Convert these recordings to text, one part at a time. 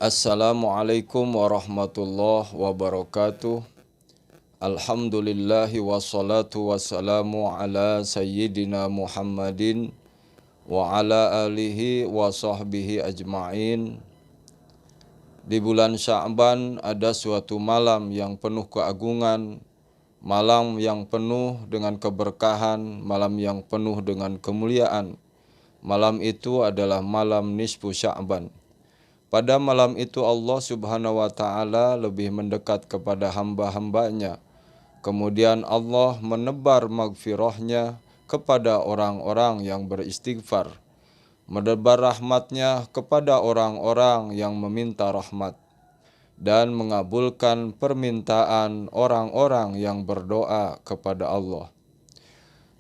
Assalamualaikum warahmatullahi wabarakatuh. Alhamdulillahi wassalatu wassalamu ala sayyidina Muhammadin wa ala alihi wa sahbihi ajma'in. Di bulan Sya'ban ada suatu malam yang penuh keagungan, malam yang penuh dengan keberkahan, malam yang penuh dengan kemuliaan. Malam itu adalah malam nisfu Sya'ban. Pada malam itu Allah Subhanahu wa Ta'ala lebih mendekat kepada hamba-hambanya. Kemudian Allah menebar maghfirahnya kepada orang-orang yang beristighfar, menebar rahmatnya kepada orang-orang yang meminta rahmat, dan mengabulkan permintaan orang-orang yang berdoa kepada Allah.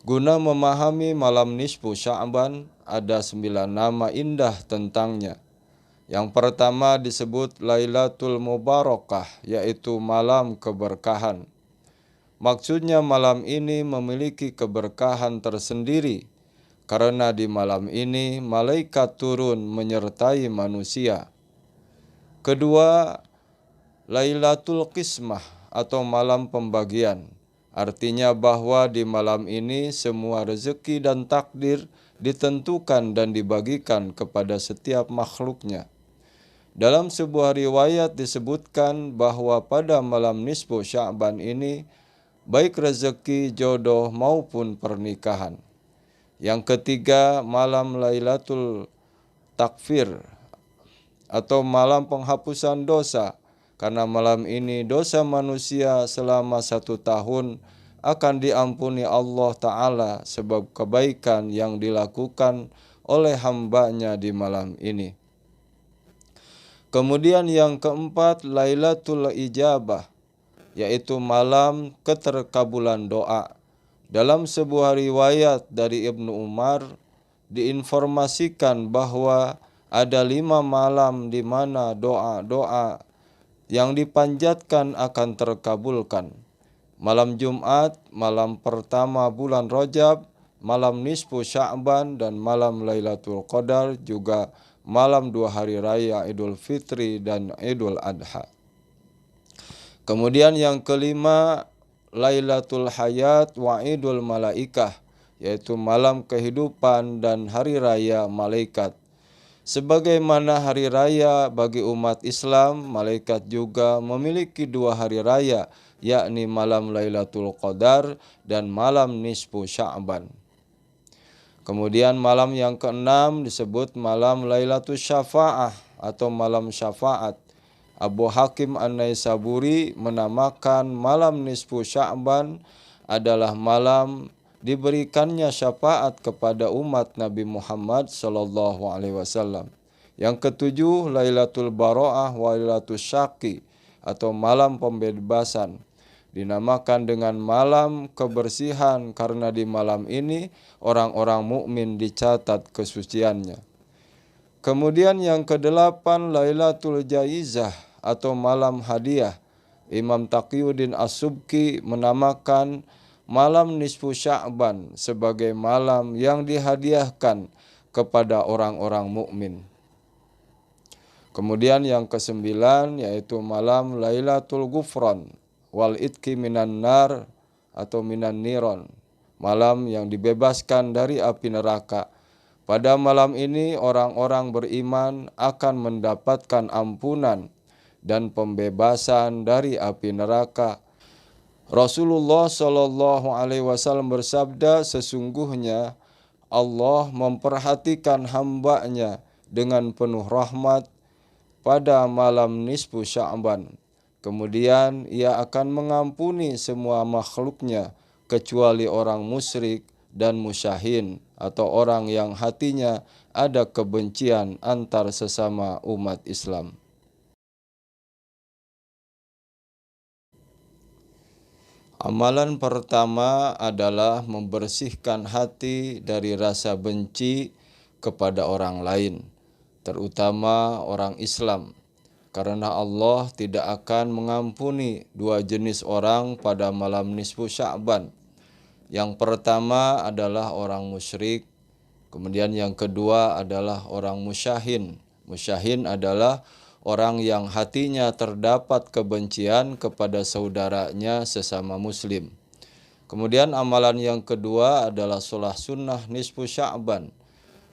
Guna memahami malam nisfu Sya'ban, ada 9 nama indah tentangnya. Yang pertama disebut Lailatul Mubarakah, yaitu malam keberkahan. Maksudnya malam ini memiliki keberkahan tersendiri, karena di malam ini malaikat turun menyertai manusia. Kedua, Lailatul Qismah atau malam pembagian. Artinya bahwa di malam ini semua rezeki dan takdir ditentukan dan dibagikan kepada setiap makhluknya. Dalam sebuah riwayat disebutkan bahwa pada malam nisfu Sya'ban ini, baik rezeki, jodoh maupun pernikahan. Yang ketiga, malam Lailatul Takfir atau malam penghapusan dosa. Karena malam ini dosa manusia selama 1 tahun akan diampuni Allah Ta'ala sebab kebaikan yang dilakukan oleh hambanya di malam ini. Kemudian yang keempat, Lailatul Ijabah, yaitu malam keterkabulan doa. Dalam sebuah riwayat dari Ibnu Umar, diinformasikan bahwa ada 5 malam di mana doa-doa yang dipanjatkan akan terkabulkan. Malam Jumat, malam pertama bulan Rajab, malam nisfu Sya'ban, dan malam Lailatul Qadar, juga malam 2 hari raya Idul Fitri dan Idul Adha. Kemudian yang kelima, Lailatul Hayat wa Idul Malaikah, yaitu malam kehidupan dan hari raya malaikat. Sebagaimana hari raya bagi umat Islam, malaikat juga memiliki 2 hari raya, yakni malam Lailatul Qadar dan malam nisfu Sya'ban. Kemudian malam yang keenam disebut malam Lailatul Syafa'ah atau malam syafaat. Abu Hakim An-Naisaburi menamakan malam nisfu Sya'ban adalah malam diberikannya syafaat kepada umat Nabi Muhammad SAW. Yang ketujuh, Lailatul Baro'ah wa Lailatul Syaqi atau malam pembebasan. Dinamakan dengan malam kebersihan karena di malam ini orang-orang mukmin dicatat kesuciannya. Kemudian yang kedelapan, Lailatul Jaizah atau malam hadiah. Imam Taqiyuddin As-Subki menamakan malam nisfu Sya'ban sebagai malam yang dihadiahkan kepada orang-orang mukmin. Kemudian yang kesembilan yaitu malam Lailatul Ghufran wal itki minan nar atau minan niron, malam yang dibebaskan dari api neraka. Pada malam ini orang-orang beriman akan mendapatkan ampunan dan pembebasan dari api neraka. Rasulullah Shallallahu Alaihi Wasallam bersabda, sesungguhnya Allah memperhatikan hambanya dengan penuh rahmat pada malam nisfu Sya'ban. Kemudian ia akan mengampuni semua makhluknya kecuali orang musyrik dan musyahin atau orang yang hatinya ada kebencian antar sesama umat Islam. Amalan pertama adalah membersihkan hati dari rasa benci kepada orang lain, terutama orang Islam. Karena Allah tidak akan mengampuni 2 jenis orang pada malam nisfu Sya'ban. Yang pertama adalah orang musyrik, kemudian yang kedua adalah orang musyahin. Musyahin adalah orang yang hatinya terdapat kebencian kepada saudaranya sesama muslim. Kemudian amalan yang kedua adalah sholat sunnah nisfu Sya'ban.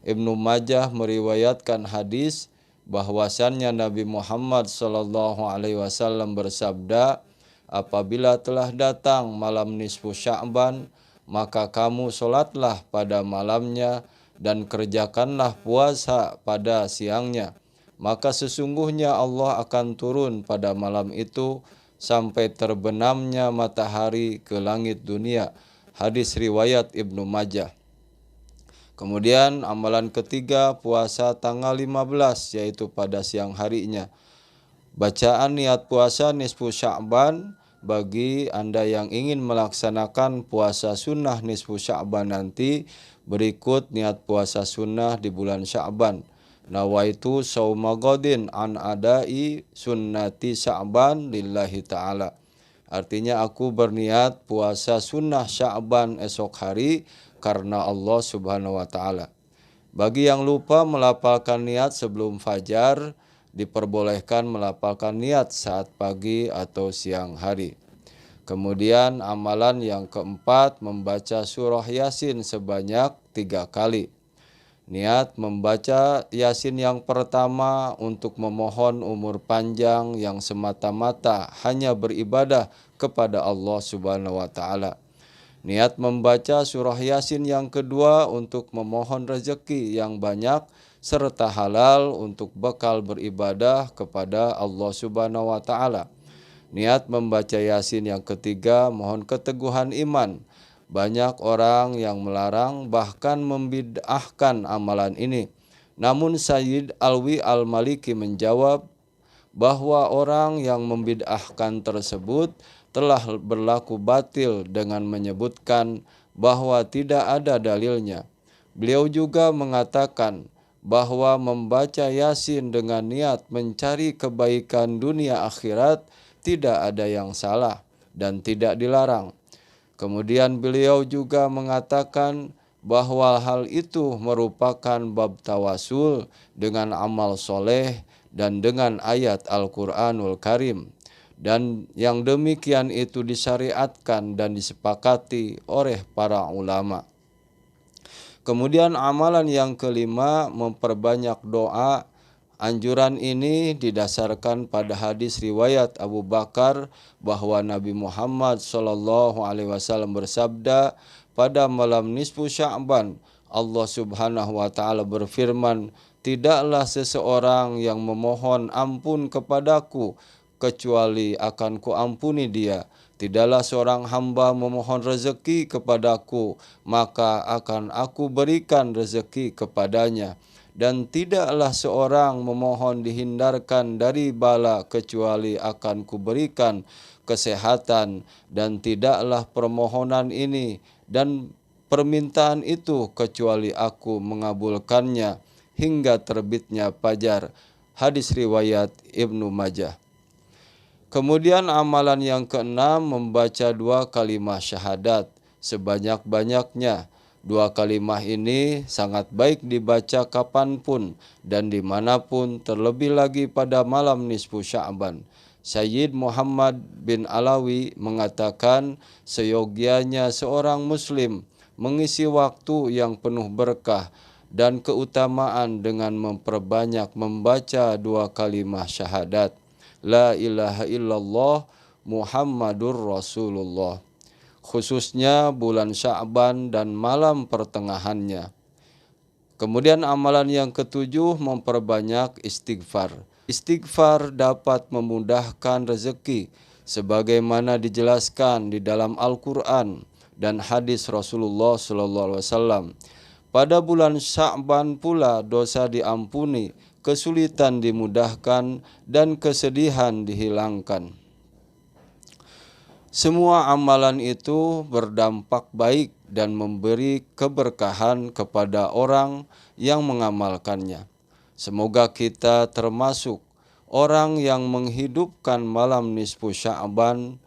Ibnu Majah meriwayatkan hadis bahwasannya Nabi Muhammad SAW bersabda, apabila telah datang malam nisfu Sya'ban, maka kamu sholatlah pada malamnya dan kerjakanlah puasa pada siangnya. Maka sesungguhnya Allah akan turun pada malam itu sampai terbenamnya matahari ke langit dunia. Hadis riwayat Ibnu Majah. Kemudian amalan ketiga puasa tanggal 15 yaitu pada siang harinya. Bacaan niat puasa nisfu Sya'ban bagi Anda yang ingin melaksanakan puasa sunnah nisfu Sya'ban nanti, berikut niat puasa sunnah di bulan Sya'ban. Nawaitu sauma ghadin an adai sunnati Sya'ban lillahi ta'ala. Artinya aku berniat puasa sunnah Sya'ban esok hari karena Allah subhanahu wa ta'ala. Bagi yang lupa melafalkan niat sebelum fajar, diperbolehkan melafalkan niat saat pagi atau siang hari. Kemudian amalan yang keempat, membaca surah Yasin sebanyak 3 kali. Niat membaca Yasin yang pertama untuk memohon umur panjang yang semata-mata hanya beribadah kepada Allah Subhanahu wa taala. Niat membaca surah Yasin yang kedua untuk memohon rezeki yang banyak serta halal untuk bekal beribadah kepada Allah Subhanahu wa taala. Niat membaca Yasin yang ketiga mohon keteguhan iman. Banyak orang yang melarang bahkan membid'ahkan amalan ini. Namun Sayyid Alwi Al-Maliki menjawab bahwa orang yang membid'ahkan tersebut telah berlaku batil dengan menyebutkan bahwa tidak ada dalilnya. Beliau juga mengatakan bahwa membaca Yasin dengan niat mencari kebaikan dunia akhirat tidak ada yang salah dan tidak dilarang. Kemudian beliau juga mengatakan bahwa hal itu merupakan bab tawasul dengan amal soleh dan dengan ayat Al-Quranul Karim. Dan yang demikian itu disyariatkan dan disepakati oleh para ulama. Kemudian amalan yang kelima, memperbanyak doa. Anjuran ini didasarkan pada hadis riwayat Abu Bakar bahwa Nabi Muhammad SAW bersabda, pada malam nisfu Sya'ban Allah Subhanahu wa taala berfirman, tidaklah seseorang yang memohon ampun kepadaku kecuali akan kuampuni dia. Tidaklah seorang hamba memohon rezeki kepadaku, maka akan aku berikan rezeki kepadanya. Dan tidaklah seorang memohon dihindarkan dari bala kecuali akan kuberikan kesehatan. Dan tidaklah permohonan ini dan permintaan itu kecuali aku mengabulkannya hingga terbitnya fajar. Hadis riwayat Ibnu Majah. Kemudian amalan yang keenam, membaca 2 kalimah syahadat sebanyak-banyaknya. 2 kalimah ini sangat baik dibaca kapanpun dan dimanapun, terlebih lagi pada malam nisfu Sya'ban. Sayyid Muhammad bin Alawi mengatakan seyogianya seorang muslim mengisi waktu yang penuh berkah dan keutamaan dengan memperbanyak membaca 2 kalimah syahadat. La ilaha illallah Muhammadur Rasulullah. Khususnya bulan Sya'ban dan malam pertengahannya. Kemudian amalan yang ketujuh, memperbanyak istighfar. Istighfar dapat memudahkan rezeki sebagaimana dijelaskan di dalam Al-Quran dan hadis Rasulullah SAW. Pada bulan Sya'ban pula dosa diampuni, kesulitan dimudahkan, dan kesedihan dihilangkan. Semua amalan itu berdampak baik dan memberi keberkahan kepada orang yang mengamalkannya. Semoga kita termasuk orang yang menghidupkan malam nisfu Sya'ban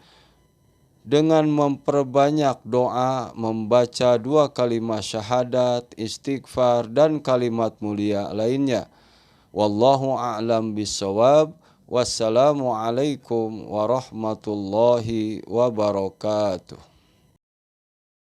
dengan memperbanyak doa, membaca 2 kalimah syahadat, istighfar, dan kalimat mulia lainnya. Wallahu a'lam bishawab. Wassalamualaikum warahmatullahi wabarakatuh.